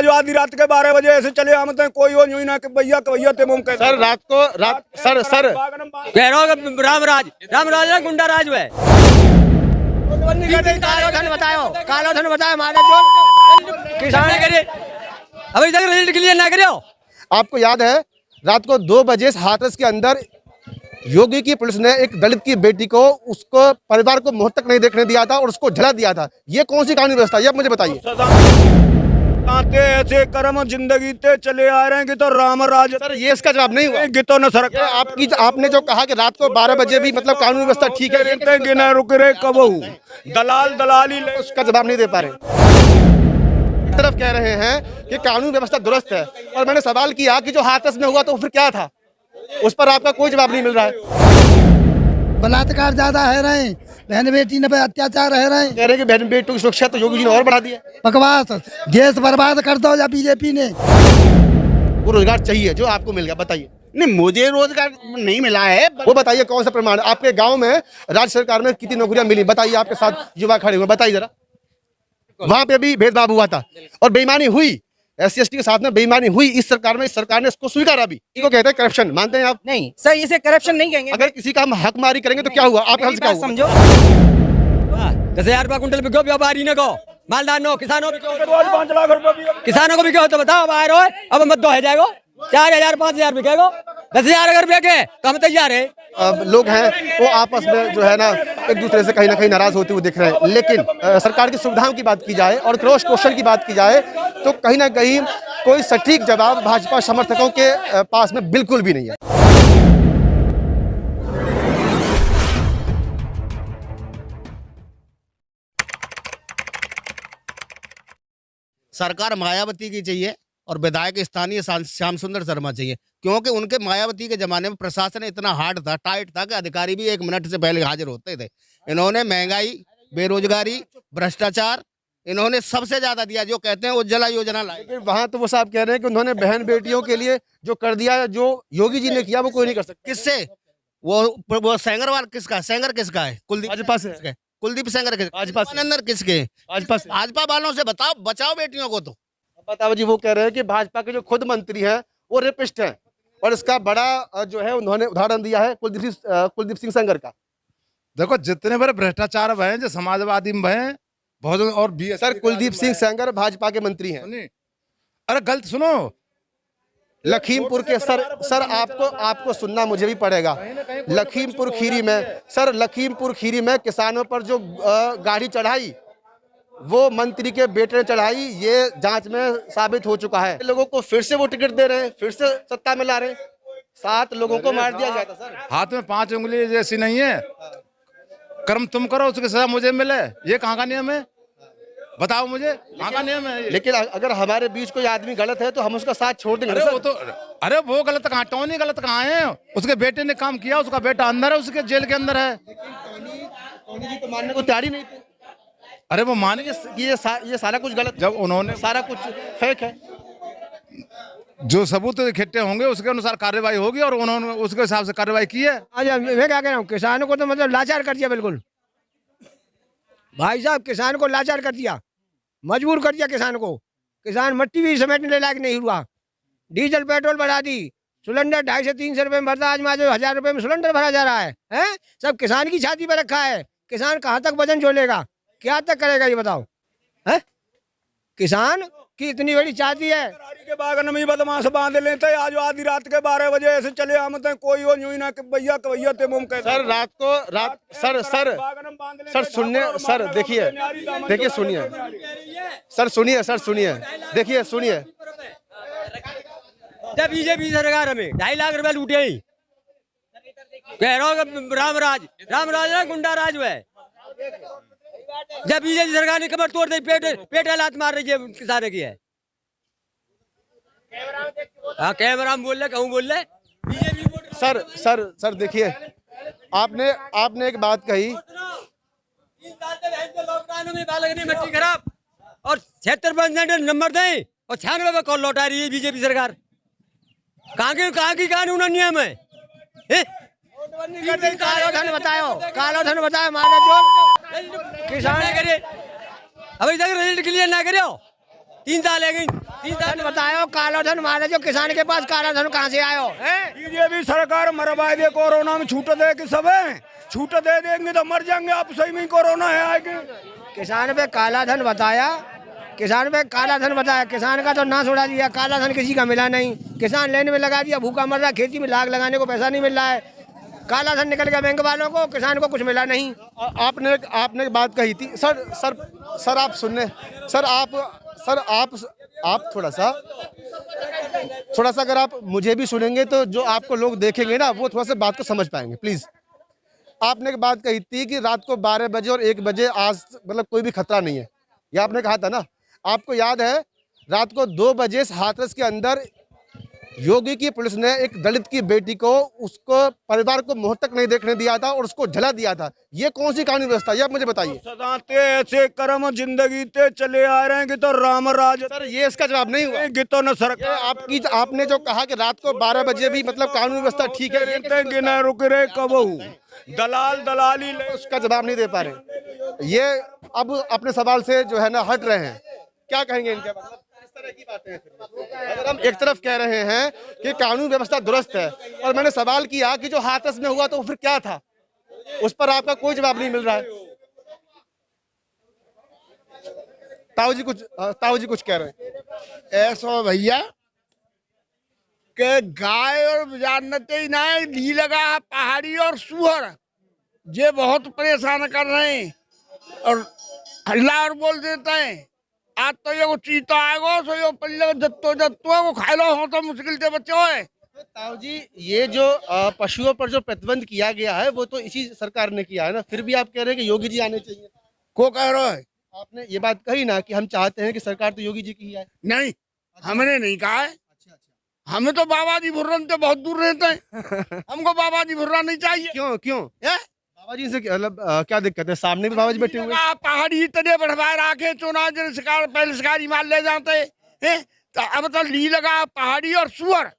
आज आधी रात के 12 बजे ऐसे चले आमते हैं, कोई वो यूं ही ना कि भैया ते मुमकिन सर रात सर कह रहा हूँ रामराज ना गुंडा राज है। कालो धन बतायो मारे जो किसान करे अभी तक रिजल्ट क्लियर ना करो। आपको याद है रात को 2 बजे हाथरस के अंदर योगी की पुलिस ने एक दलित की बेटी को उसको परिवार को मुंह तक नहीं देखने दिया था और उसको जला दिया था। ये कौन सी कानूनी व्यवस्था है, ये मुझे बताइए। ऐसे कर्म जिंदगी ते चले आ रहे हैं कि तो राम राज। सर ये इसका जवाब नहीं हुआ। गितो न सर आपने जो कहा कि रात को 12 बजे भी मतलब कानूनी व्यवस्था ठीक है, गिना रुक रहे कब दलाली ले उसका जवाब नहीं दे पा रहे। तरफ कह रहे हैं कि कानून व्यवस्था दुरुस्त है और मैंने सवाल किया कि जो हाथरस में हुआ तो फिर क्या था, उस पर आपका कोई जवाब नहीं मिल रहा है। बलात्कार ज्यादा है रहे, बहन बेटी ने अत्याचार है रहे, कह रहे हैं कि बहन बेटी की सुरक्षा तो योगी जी ने और बढ़ा दिया। बकवास, देश बर्बाद कर दो या बीजेपी ने। वो रोजगार चाहिए जो आपको मिल गया, बताइए। नहीं, मुझे रोजगार नहीं मिला है। वो बताइए कौन सा प्रमाण। आपके गांव में राज्य सरकार में कितनी नौकरियां मिली, बताइए। आपके साथ युवा खड़े हुए, बताइए जरा। वहां पे भी भेदभाव हुआ था और बेईमानी हुई, SC/ST के साथ में बेईमानी हुई। इस सरकार में, इस सरकार ने इसको स्वीकारा भी। इसको कहते हैं करप्शन। मानते हैं आप? नहीं सर, इसे करप्शन नहीं कहेंगे। अगर किसी का हम हकमारी करेंगे तो क्या हुआ, आप हमसे क्या हुआ? समझो 10,000 रुपया कुंटल बिको, व्यापारी ने को मालदार नो, किसानों को 5 लाख रुपए किसानों को बिको तो बताओ बाहर हो अब मत 2 जाएगा 4,000 5,000 बिकेगा। 10,000 अगर बिके तो हम तैयार है। लोग हैं वो आपस में जो है ना एक दूसरे से कहीं ना कहीं नाराज होते हुए दिख रहे हैं, लेकिन सरकार की सुविधाओं की बात की जाए और क्रॉस क्वेश्चन की बात की जाए तो कहीं ना कहीं कोई सटीक जवाब भाजपा समर्थकों के पास में बिल्कुल भी नहीं है। सरकार मायावती की चाहिए और विधायक स्थानीय श्याम सुंदर शर्मा चाहिए, क्योंकि उनके मायावती के जमाने में प्रशासन इतना हार्ड था, टाइट था कि अधिकारी भी 1 मिनट से पहले हाजिर होते थे। इन्होंने महंगाई, बेरोजगारी, भ्रष्टाचार इन्होंने सबसे ज्यादा दिया। जो कहते हैं उज्ज्वला योजना लाई, वहां तो वो साहब कह रहे हैं कि उन्होंने बहन बेटियों के लिए जो कर दिया, जो योगी जी ने किया वो कोई नहीं कर सकता। किससे? वो सेंगरवाल किसका? सेंगर किसका है? कुलदीप भाजपा से। कुलदीप सेंगर किसका? भाजपा से। अंदर किसके? भाजपा से। भाजपा वालों से बताओ, बचाओ बेटियों को। तो बताओ जी, वो कह रहे हैं कि भाजपा के जो खुद मंत्री हैं वो रेपिस्ट हैं और इसका बड़ा जो है उन्होंने उदाहरण दिया है कुलदीप सिंह सेंगर का। देखो जितने बड़े भ्रष्टाचार भय जो समाजवादी में भय बहुत, और सर कुलदीप सिंह सेंगर भाजपा के मंत्री हैं। अरे गलत सुनो, लखीमपुर के सर आपको सुनना मुझे भी पड़ेगा। लखीमपुर खीरी में किसानों पर जो गाड़ी चढ़ाई वो मंत्री के बेटे ने चढ़ाई, ये जांच में साबित हो चुका है। लोगों को फिर से वो टिकट दे रहे हैं, फिर से सत्ता में ला रहे हैं। 7 लोगों को मार दिया जाता सर। हाथ में 5 उंगली जैसी नहीं है। कर्म तुम करो उसकी सजा मुझे मिले, ये कहाँ का नियम है? बताओ मुझे, कहाँ का नियम है? लेकिन अगर हमारे बीच कोई आदमी गलत है तो हम उसका साथ छोड़ देंगे। अरे वो गलत कहाँ, टोनी गलत कहाँ है? उसके बेटे ने काम किया, उसका बेटा अंदर है, उसके जेल के अंदर है। टोनी जी तो मानने को तैयार ही नहीं थे। अरे वो मानेंगे ये सारा कुछ गलत, जब उन्होंने सारा कुछ फेक है। जो सबूत इकट्ठे होंगे उसके अनुसार कार्रवाई होगी और उन्होंने उसके हिसाब से कार्रवाई की है। मैं क्या कह रहा हूँ, किसानों को तो मतलब लाचार कर दिया बिल्कुल। भाई साहब किसान को लाचार कर दिया, मजबूर कर दिया किसान को। किसान मट्टी भी समेटने लायक नहीं हुआ। डीजल पेट्रोल बढ़ा दी, सिलेंडर 250 से 300 रुपये में भरता, आज माजो 1000 रुपये में सिलेंडर भरा जा रहा है? सब किसान की छाती पर रखा है। किसान कहाँ तक वजन झोलेगा, क्या तक करेगा ये बताओ? है किसान की इतनी बड़ी छाती है के बागन में बदमाश बांध लेते हैं। आज आधी रात के 12 बजे ऐसे चले आमते हैं, कोई वो यूं ही ना कि भैया ते मुमकिन। सर सर सुनिए, सर देखिए सुनिए, सर सुनिए, देखिए सुनिए। जब बीजेपी सरकार में 2.5 लाख रुपए लूटे ही, कह रहा हूँ रामराज ना गुंडा राज है। जब बीजेपी सरकार ने कमर तोड़ दी, पेट हालात मार रही है किसानों की है। हाँ कैमरा में बोल रहे, कहूँ बोल रहे। सर देखिए, आपने एक बात कही, लॉकडाउन में बालक ने मिट्टी खराब और 76% नंबर दें और 96 पे कॉल लौटा रही है बीजेपी सरकार। कहाँ की कानून नियम है? कालो धन बतायो मारे जो किसान करे अभी तक रिजल्ट क्लियर ना करो। 3 साल है 3 साल बताओ काला धन मारे जो किसान के पास काला धन कहाँ से आयो है? बीजेपी सरकार मरवा दे, कोरोना में छूट दे कि सब छूट दे देंगे तो मर जाएंगे आप, सही में कोरोना है आएगी। किसान पे काला धन बताया, किसान पे काला धन बताया, किसान का तो ना छोड़ा दिया, काला धन किसी का मिला नहीं, किसान लेने में लगा दिया, भूखा मर रहा, खेती में लाग लगाने को पैसा नहीं मिल रहा है, काला धन निकल गया बैंक वालों को, किसान को कुछ मिला नहीं। आपने आपने एक बात कही थी सर आप सुनने सर आप थोड़ा सा अगर आप मुझे भी सुनेंगे तो जो आपको लोग देखेंगे ना वो थोड़ा सा बात को समझ पाएंगे प्लीज। आपने एक बात कही थी कि रात को 12 बजे और 1 बजे आज मतलब कोई भी खतरा नहीं है, ये आपने कहा था ना। आपको याद है रात को 2 बजे हाथरस के अंदर योगी की पुलिस ने एक दलित की बेटी को, उसको परिवार को मुंह तक नहीं देखने दिया था और उसको जला दिया था। ये कौन सी कानूनी व्यवस्था है, आप मुझे बताइए। सदाते ऐसे कर्म जिंदगी ते चले आ रहे हैं कि तो राम राज। सर ये इसका जवाब नहीं हुआ। तो न सरकार आपने जो कहा कि रात को 12 बजे भी मतलब कानूनी व्यवस्था ठीक है, गिना रुक रहे कब दलाली ले, उसका जवाब नहीं दे पा रहे। ये अब अपने सवाल से जो है ना हट रहे हैं, क्या कहेंगे इनके बारे में? इस तरह की बातें हैं। अगर हम एक तरफ कह रहे हैं कि कानून व्यवस्था दुरुस्त है और मैंने सवाल किया कि जो हाथरस में हुआ तो फिर क्या था, उस पर आपका कोई जवाब नहीं मिल रहा है। ताऊ जी कुछ कह रहे हैं। ऐसा भैया के गाय और जानते ही ना ली लगा पहाड़ी और सुअर ये बहुत परेशान कर रहे हैं और हल्ला और बोल देते हैं। आज तो ये चीता आएगा सो ये पल्ले जत्तो वो खा लो हो तो मुश्किल से बच्चों है। ताऊ जी ये जो पशुओं पर जो प्रतिबंध किया गया है वो तो इसी सरकार ने किया है ना, फिर भी आप कह रहे हैं कि योगी जी आने चाहिए। को कह रहा है? आपने ये बात कही ना कि हम चाहते हैं कि सरकार तो योगी जी की ही है। नहीं हमने नहीं कहा है। हमें तो बाबा जी भुर्रन से बहुत दूर रहते हैं। हमको बाबा जी भुर्रा नहीं चाहिए। क्यों बाबा जी से मतलब क्या दिक्कत है? सामने भी बाबा जी बैठे हुए हैं। पहाड़ी इतने बढ़वा रखे चुनाव शिकार पहले शिकारी मार ले जाते हैं तो अब तो ली लगा पहाड़ी और सुअर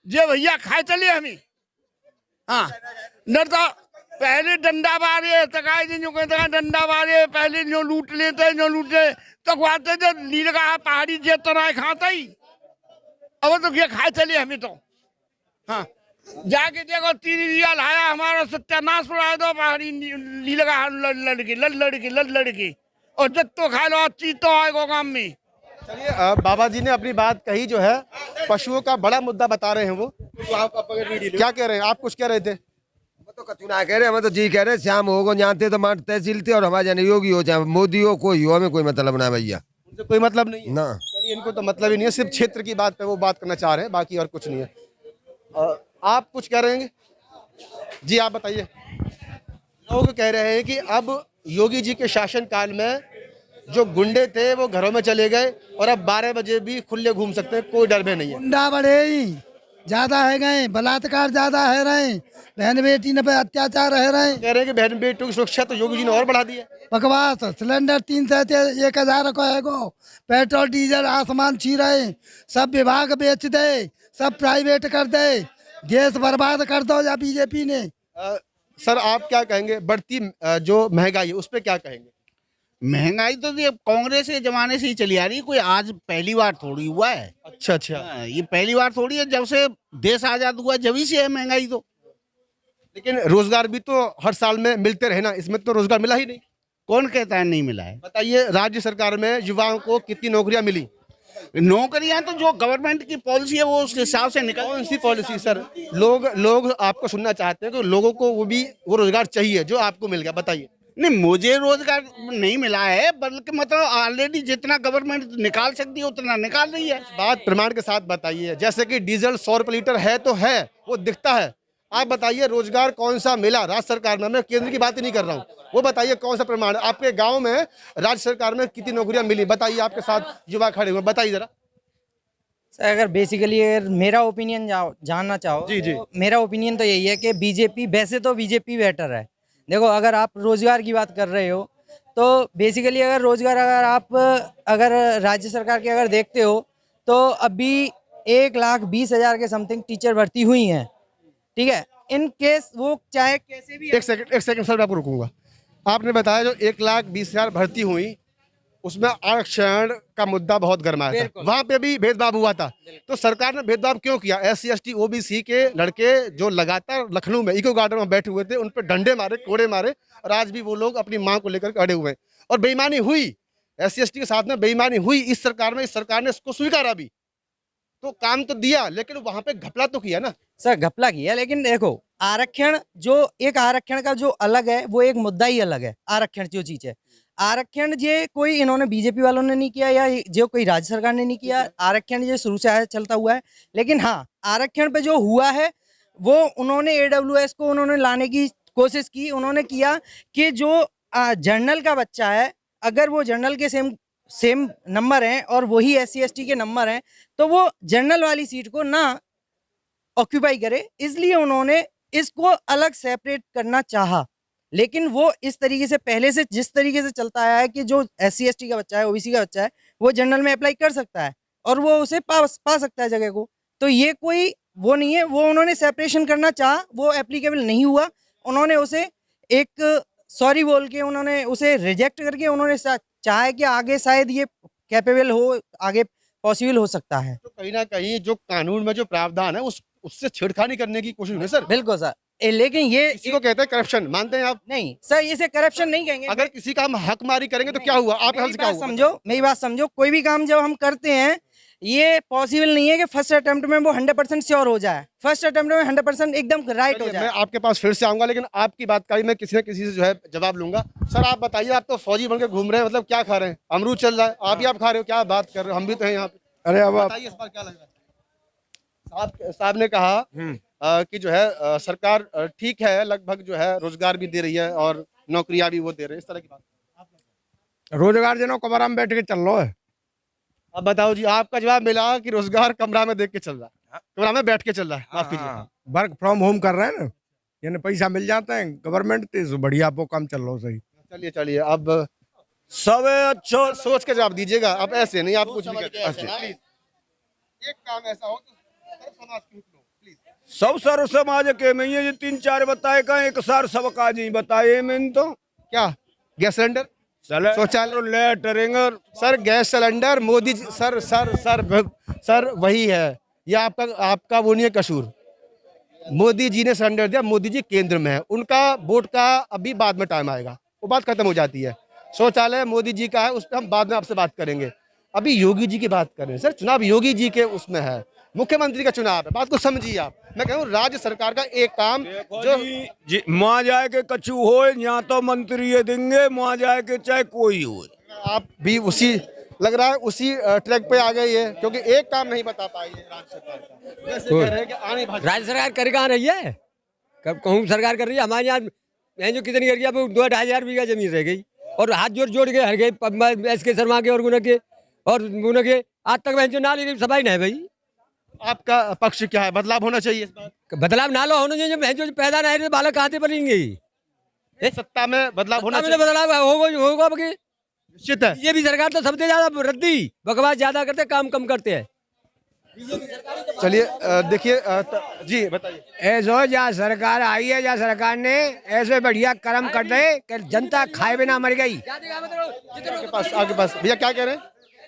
जे भैया खाए चले हमें। हाँ न तो पहले डंडा मारे तकाए जो कहते डंडा मारे पहले जो लूट लेते तो खुआते जो ली लगा पहाड़ी जे तरह खाता ही। अब तो ये खाए चले हमें तो। हाँ जाके देखो 3 रियल आया हमारा सत्यानाश उड़ा दो पहाड़ी ली लगा लड़के और जब तो खा लो चीतो आएगा गाँव में। चलिए बाबा जी ने अपनी बात कही जो है पशुओं का बड़ा मुद्दा बता रहे हैं वो, तो आप क्या कह रहे हैं? आप कुछ कह रहे थे? तो कचू ना कह रहे, हम तो जी कह रहे श्याम होगो जानते तो मान तहसील थे और हमारे जाने योगी हो चाहे मोदी हो कोई हो, हमें कोई मतलब ना भैया, उनसे कोई मतलब नहीं है ना। चलिए इनको तो मतलब ही नहीं है, सिर्फ क्षेत्र की बात पे वो बात करना चाह रहे हैं, बाकी और कुछ नहीं है। आप कुछ कह रहे हैं जी, आप बताइए। लोग कह रहे हैं कि अब योगी जी के शासन काल में जो गुंडे थे वो घरों में चले गए और अब 12 बजे भी खुले घूम सकते हैं, कोई डर भय नहीं है। गुंडा बढ़े ही ज्यादा है गए, बलात्कार ज्यादा है रहे, बहन बेटी ने पे अत्याचार है रहे। कह रहे हैं कि बहन बेटियों की सुरक्षा तो योगी जी ने और बढ़ा दी है। बकवास, सिलेंडर 300 से 1000 को है गो, पेट्रोल डीजल आसमान छी रहे, सब विभाग बेच दे, सब प्राइवेट कर दे, देश बर्बाद कर दो या बीजेपी ने। सर आप क्या कहेंगे बढ़ती जो महंगाई है उस पर क्या कहेंगे? महंगाई तो ये कांग्रेस के जमाने से ही चली आ रही है, कोई आज पहली बार थोड़ी हुआ है। अच्छा हाँ, ये पहली बार थोड़ी है, जब से देश आजाद हुआ जब से है महंगाई तो। लेकिन रोजगार भी तो हर साल में मिलते रहे ना, इसमें तो रोजगार मिला ही नहीं। कौन कहता है नहीं मिला है? बताइए राज्य सरकार में युवाओं को कितनी नौकरियां मिली? नौकरियां तो जो गवर्नमेंट की पॉलिसी है वो उसके हिसाब से निकल। कौन सी पॉलिसी सर? लोग आपको सुनना चाहते हैं कि लोगों को वो रोजगार चाहिए जो आपको मिल गया, बताइए। नहीं मुझे रोजगार नहीं मिला है, बल्कि मतलब ऑलरेडी जितना गवर्नमेंट निकाल सकती है उतना निकाल रही है। बात प्रमाण के साथ बताइए, जैसे कि डीजल 100 रुपये लीटर है तो है, वो दिखता है। आप बताइए रोजगार कौन सा मिला राज्य सरकार में? मैं केंद्र की बात ही नहीं कर रहा हूँ, वो बताइए कौन सा प्रमाण आपके गांव में राज्य सरकार में कितनी नौकरियां मिली? बताइए, आपके साथ युवा खड़े हुए, बताइए जरा। सर अगर बेसिकली अगर मेरा ओपिनियन जानना चाहो जी जी, तो मेरा ओपिनियन तो यही है कि बीजेपी, वैसे तो बीजेपी बेटर है। देखो अगर आप रोजगार की बात कर रहे हो तो बेसिकली अगर रोजगार अगर राज्य सरकार के अगर देखते हो तो अभी 1,20,000 के समथिंग टीचर भर्ती हुई हैं, ठीक है। इन केस वो चाहे कैसे भी। एक सेकंड सर, मैं आपको रुकूंगा। आपने बताया जो 1,20,000 भर्ती हुई, उसमें आरक्षण का मुद्दा बहुत गरमाया था, वहां पे भी भेदभाव हुआ था। तो सरकार ने भेदभाव क्यों किया? SC ST OBC के लड़के जो लगातार लखनऊ में इको गार्डन में बैठे हुए थे, उन पर डंडे मारे, कोड़े मारे, और आज भी वो लोग अपनी मांग को लेकर अड़े हुए हैं। और बेईमानी हुई, SC ST के साथ में बेईमानी हुई इस सरकार में, इस सरकार ने इसको स्वीकारा भी, तो काम तो दिया, लेकिन वहां पे घपला तो किया ना सर। घपला किया, लेकिन देखो आरक्षण जो एक आरक्षण का जो अलग है वो एक मुद्दा ही अलग है। आरक्षण जो चीज है, आरक्षण ये कोई इन्होंने बीजेपी वालों ने नहीं किया या जो कोई राज्य सरकार ने नहीं किया। आरक्षण ये शुरू से आया चलता हुआ है, लेकिन हाँ आरक्षण पे जो हुआ है वो उन्होंने AWS को उन्होंने लाने की कोशिश की। उन्होंने किया कि जो जनरल का बच्चा है, अगर वो जनरल के सेम नंबर हैं और वही SC ST के नंबर हैं, तो वो जनरल वाली सीट को ना ऑक्यूपाई करे, इसलिए उन्होंने इसको अलग सेपरेट करना चाहा। लेकिन वो इस तरीके से पहले से जिस तरीके से चलता आया है कि जो SC ST का बच्चा है, OBC का बच्चा है, वो जनरल में अप्लाई कर सकता है और वो उसे पा सकता है जगह को। तो ये कोई वो नहीं है, वो उन्होंने सेपरेशन करना चाहा, वो एप्लीकेबल नहीं हुआ। उन्होंने उसे एक सॉरी बोल के उन्होंने उसे रिजेक्ट करके उन्होंने चाहे कि आगे शायद ये कैपेबल हो, आगे पॉसिबल हो सकता है। तो कहीं ना कहीं जो कानून में जो प्रावधान है उससे छेड़खानी करने की कोशिश हुई सर। बिल्कुल सर, लेकिन ये इसी को कहते हैं करप्शन, मानते हैं आप? नहीं सर, इसे करप्शन नहीं कहेंगे। अगर किसी का हम हक मारी करेंगे तो क्या हुआ? आप मेरी बात समझो, मेरी बात समझो। कोई भी काम जब हम करते हैं, ये पॉसिबल नहीं है कि फर्स्ट अटेम्प्ट में वो 100% श्योर हो जाए, फर्स्ट अटेम्प्ट में 100% एकदम राइट हो जाए। मैं आपके पास फिर से आऊंगा, लेकिन आपकी बात का मैं किसी न किसी से जो है जवाब लूंगा। सर आप बताइए, आप तो फौजी बनकर घूम रहे हैं, मतलब क्या खा रहे हैं? अमरूद चल रहा है, आप ही आप खा रहे हो? क्या बात कर रहे हो, हम भी तो हैं यहाँ पे। अरे अब बताइए इस बार क्या लग रहा है? साहब ने कहा कि जो है सरकार ठीक है, लगभग जो है रोजगार भी दे रही है और नौकरियां भी वो दे रहे हैं, इस तरह की बात। रोजगार जनो कमरा में बैठ के चल रहा है। अब बताओ जी, आपका जवाब मिला कि रोजगार कमरा में देख के चल रहा है, कमरा में बैठ के चल रहा है। माफ कीजिए, वर्क फ्रॉम होम कर रहे हैं ना, यानी पैसा मिल जाता है गवर्नमेंट से, बढ़िया वो काम चल रहा है। सही, चलिए चलिए, अब सब अच्छा सोच के जवाब दीजिएगा, आप ऐसे नहीं, आप कुछ भी कहते। एक काम ऐसा हो तो समाज के हित में, प्लीज। सब सर समाज के में ये 3-4 बताए का एक सर सब का जी बताए में तो क्या? गैस सिलेंडर, शौचालय, latrine, sir gas cylinder Modi ji, sir वही है, ये आपका वो नहीं है कसूर। मोदी जी ने सिलेंडर दिया, मोदी जी केंद्र में है, उनका वोट का अभी बाद में टाइम आएगा, वो बात खत्म हो जाती है। शौचालय मोदी जी का है, उस पर हम बाद में आपसे बात करेंगे। अभी योगी जी की बात कर रहे हैं सर, चुनाव योगी जी के उसमें है, मुख्यमंत्री का चुनाव है, बात को समझिए आप। मैं कह रहा हूँ राज्य सरकार का एक काम जो वहाँ जाए के कछु हो, यहाँ तो मंत्री ये देंगे, वहाँ जाए के चाहे कोई हो। आप भी उसी लग रहा है उसी ट्रैक पे आ गई है, क्योंकि एक काम नहीं बता पाई है राज्य सरकार का। जैसे कह रहे हैं कि आने राज्य सरकार कर कहाँ रही है, कब कहूँ सरकार कर रही है। हमारे यहाँ जो कितनी कर गई, अब 2-2.5 बीघा जमीन रह गई और हाथ जोड़ के हर गए SK शर्मा के और गुना के आज तक बहन जो ना ली सफाई नहीं भाई। आपका पक्ष क्या है? बदलाव होना चाहिए इस बार? बदलाव ना लो होना चाहिए, बहन जो पैदा नहीं रहे बालक कहाँ से बनेंगे। सत्ता में बदलाव होना चाहिए, बदलाव होगा निश्चित है। ये भी सरकार तो सबसे ज्यादा रद्दी बकवास ज्यादा करते, काम कम करते हैं। चलिए देखिए जी बताइए। ऐसा जहाँ सरकार आई है, जहाँ सरकार ने ऐसे बढ़िया कर्म कर दे कि जनता खाए बिना मर गई। आपके पास भैया क्या कह रहे हैं,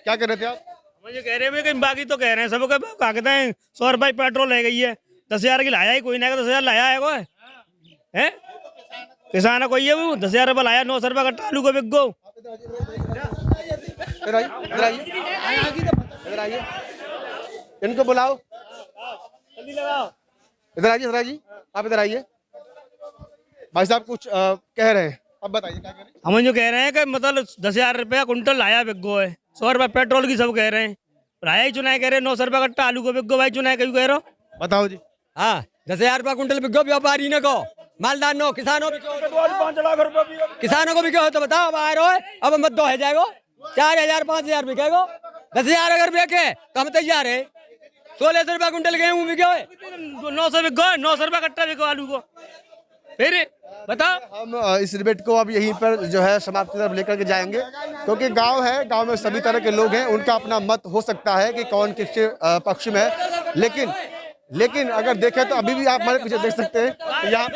क्या कह रहे थे आप? मुझे कह रहे हैं कि बाकी तो कह रहे हैं सब कहते हैं 100 रुपये पेट्रोल ले गई है, 10,000 की लाया ही कोई नहीं, 10,000 लाया है कोई है? किसान कोई है वो 10,000 रुपये लाया, 900 रुपये कट्टा आलू को बिक गो। इनको बुलाओ, इधर आइए, आप इधर आइए। भाई साहब कुछ कह रहे हैं, अब बताइए क्या कह रहे हैं? हम जो कह रहे हैं कि मतलब 10,000 रुपया कुंटल लाया बिक गो है, 100 रुपये पेट्रोल की सब कह रहे हैं, लाया ही चुनाव कह रहे हैं, 900 रुपये कट्टा आलू को बिक गो। भाई चुनाव क्यों कह रहे हो? बताओ जी। हाँ 10,000 रुपया कुंटल बिक गो, व्यापारी ने को, मालदार नो, किसानों को 5 लाख रुपये, किसानों को भी हो तो बताओ। अब आ रहे हो, अब मत 2 है जाएगा, 4,000 5,000 बिकेगा। 10,000 अगर बिके तो हम तैयार है। 1,600 रुपया कुंटल गेहूँ बिके, 900 बिक गो, 900 रुपये कट्टा बिको आलू को। फिर बताओ, हम इस डिबेट को अब यहीं पर जो है समाप्ति तरफ लेकर के जाएंगे, क्योंकि गांव है, गांव में सभी तरह के लोग हैं, उनका अपना मत हो सकता है कि कौन किसके पक्ष में है। लेकिन अगर देखें तो अभी भी आप हमारे पीछे देख सकते हैं यहाँ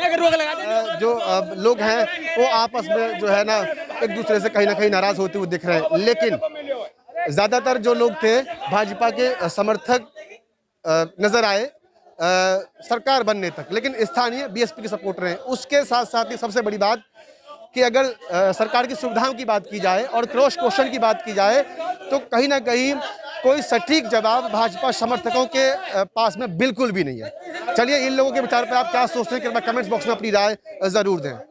जो लोग हैं वो आपस में जो है ना एक दूसरे से कहीं ना कहीं नाराज होते हुए दिख रहे हैं। लेकिन ज़्यादातर जो लोग थे भाजपा के समर्थक नजर आए सरकार बनने तक, लेकिन स्थानीय बीएसपी के सपोर्टर हैं। उसके साथ साथ ही सबसे बड़ी बात कि अगर सरकार की सुविधाओं की बात की जाए और क्रॉस क्वेश्चन की बात की जाए तो कहीं ना कहीं कोई सटीक जवाब भाजपा समर्थकों के पास में बिल्कुल भी नहीं है। चलिए इन लोगों के विचार पर आप क्या सोचते हैं, कृपया कमेंट्स बॉक्स में अपनी राय जरूर दें।